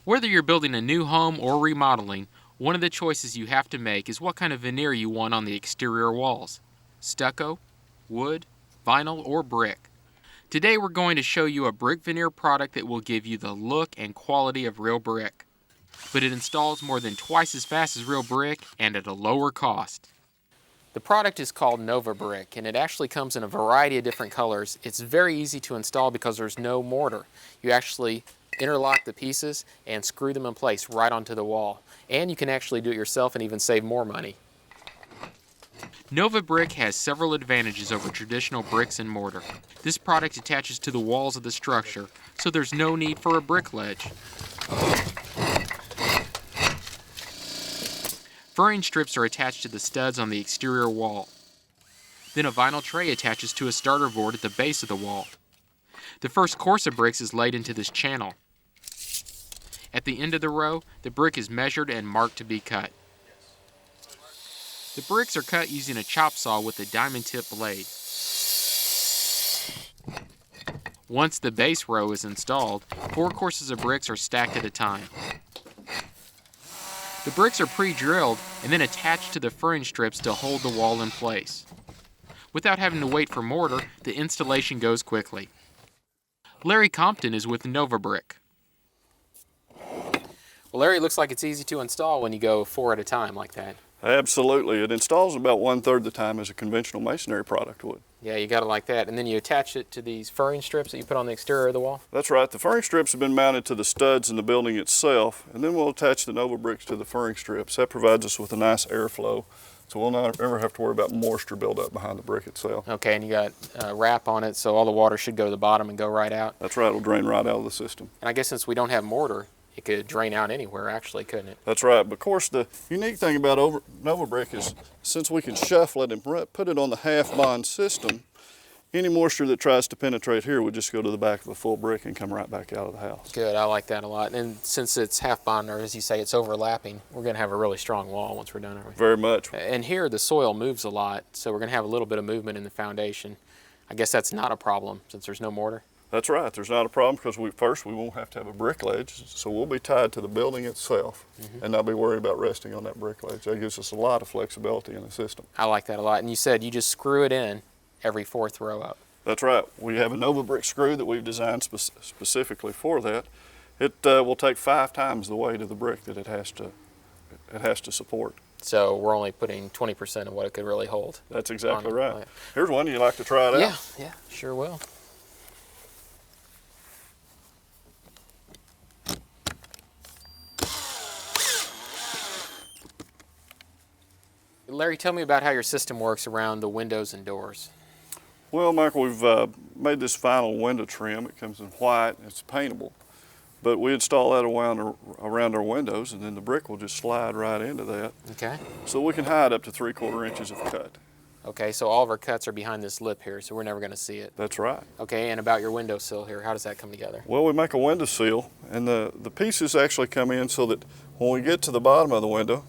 Whether you're building a new home or remodeling, one of the choices you have to make is what kind of veneer you want on the exterior walls. Stucco, wood, vinyl, or brick. Today we're going to show you a brick veneer product that will give you the look and quality of real brick. But it installs more than twice as fast as real brick and at a lower cost. The product is called Novabrik, and it actually comes in a variety of different colors. It's very easy to install because there's no mortar. You actually interlock the pieces and screw them in place right onto the wall. And you can actually do it yourself and even save more money. Novabrik has several advantages over traditional bricks and mortar. This product attaches to the walls of the structure, so there's no need for a brick ledge. Furring strips are attached to the studs on the exterior wall. Then a vinyl tray attaches to a starter board at the base of the wall. The first course of bricks is laid into this channel. At the end of the row, the brick is measured and marked to be cut. The bricks are cut using a chop saw with a diamond tip blade. Once the base row is installed, 4 courses of bricks are stacked at a time. The bricks are pre-drilled and then attached to the furring strips to hold the wall in place. Without having to wait for mortar, the installation goes quickly. Larry Compton is with Novabrik. Well, Larry, it looks like it's easy to install when you go 4 at a time like that. Absolutely. It installs about 1/3 the time as a conventional masonry product would. Yeah, you got it like that. And then you attach it to these furring strips that you put on the exterior of the wall? That's right. The furring strips have been mounted to the studs in the building itself, and then we'll attach the Novabriks to the furring strips. That provides us with a nice airflow, so we'll not ever have to worry about moisture buildup behind the brick itself. Okay, and you got a wrap on it, so all the water should go to the bottom and go right out? That's right. It'll drain right out of the system. And I guess since we don't have mortar, it could drain out anywhere, actually, couldn't it? That's right. But of course, the unique thing about Novabrik is since we can shuffle it and put it on the half bond system, any moisture that tries to penetrate here would just go to the back of the full brick and come right back out of the house. Good, I like that a lot. And since it's half bond, or as you say, it's overlapping, we're going to have a really strong wall once we're done, aren't we? Very much. And here the soil moves a lot, so we're going to have a little bit of movement in the foundation. I guess that's not a problem since there's no mortar. That's right. There's not a problem because we won't have to have a brick ledge, so we'll be tied to the building itself and not be worried about resting on that brick ledge. That gives us a lot of flexibility in the system. I like that a lot. And you said you just screw it in every 4th row up. That's right. We have a Novabrik screw that we've designed specifically for that. It will take 5 times the weight of the brick that it has to support. So we're only putting 20% of what it could really hold. That's exactly right. Here's one. You'd like to try it out? Yeah, sure will. Larry, tell me about how your system works around the windows and doors. Well, Michael, we've made this vinyl window trim. It comes in white, it's paintable. But we install that around our windows, and then the brick will just slide right into that. Okay. So we can hide up to 3/4 inches of cut. Okay, so all of our cuts are behind this lip here, so we're never going to see it. That's right. Okay, and about your window sill here, how does that come together? Well, we make a window sill, and the pieces actually come in so that when we get to the bottom of the window,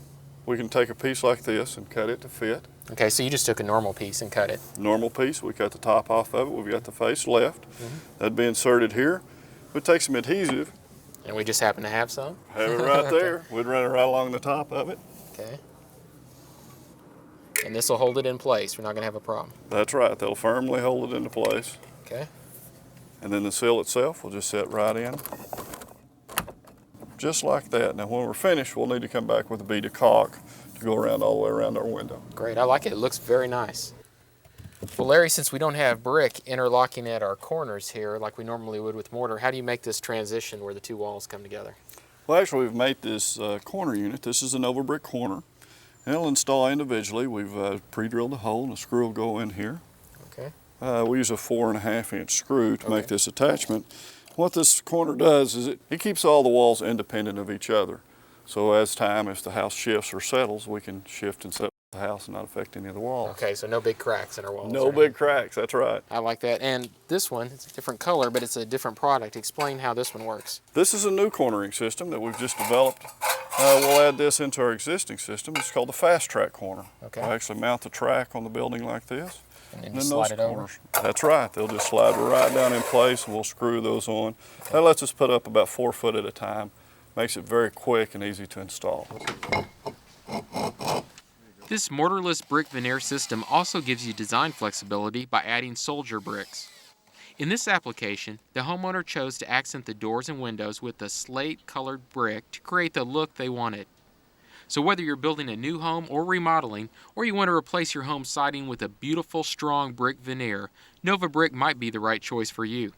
we can take a piece like this and cut it to fit. Okay, so you just took a normal piece and cut it. Normal piece, we cut the top off of it. We've got the face left. That'd be inserted here. We'd take some adhesive. And we just happen to have some? Have it right there. We'd run it right along the top of it. Okay. And this will hold it in place. We're not going to have a problem. That's right. They'll firmly hold it into place. Okay. And then the sill itself will just set right in. Just like that. Now when we're finished, we'll need to come back with a bead of caulk to go around all the way around our window. Great, I like it. It looks very nice. Well, Larry, since we don't have brick interlocking at our corners here like we normally would with mortar, how do you make this transition where the 2 walls come together? Well, actually, we've made this corner unit. This is a Novabrik corner. And it'll install individually. We've pre-drilled a hole and a screw will go in here. Okay. We use a 4.5 inch screw to make this attachment. What this corner does is it keeps all the walls independent of each other. So as time, if the house shifts or settles, we can shift and settle the house and not affect any of the walls. Okay, so no big cracks in our walls. No big cracks, that's right. I like that. And this one, it's a different color, but it's a different product. Explain how this one works. This is a new cornering system that we've just developed. We'll add this into our existing system. It's called the Fast Track Corner. Okay. We'll actually mount the track on the building like this. And then slide it over. That's right. They'll just slide right down in place and we'll screw those on. That lets us put up about 4 foot at a time Makes it very quick and easy to install. This mortarless brick veneer system also gives you design flexibility by adding soldier bricks. In this application, the homeowner chose to accent the doors and windows with a slate-colored brick to create the look they wanted. So whether you're building a new home or remodeling, or you want to replace your home siding with a beautiful, strong brick veneer, Novabrik might be the right choice for you.